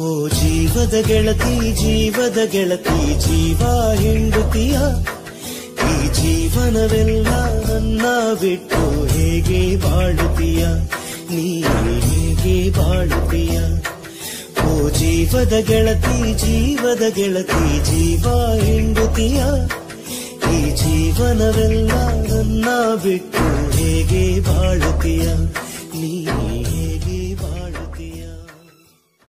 ಓ ಜೀವದ ಗೆಳತಿ ಜೀವ ಹಿಂಡುತ್ತೀಯ, ಈ ಜೀವನವೆಲ್ಲ ನನ್ನ ಬಿಟ್ಟು ಹೇಗೆ ಬಾಳುತ್ತೀಯ, ನೀ ಹೇಗೆ ಬಾಳುತ್ತೀಯ. ಓ ಜೀವದ ಗೆಳತಿ ಜೀವ ಹಿಂಡುತ್ತೀಯ, ಈ ಜೀವನವೆಲ್ಲ ನನ್ನ ಬಿಟ್ಟು ಹೇಗೆ ಬಾಳುತ್ತೀಯ, ನೀ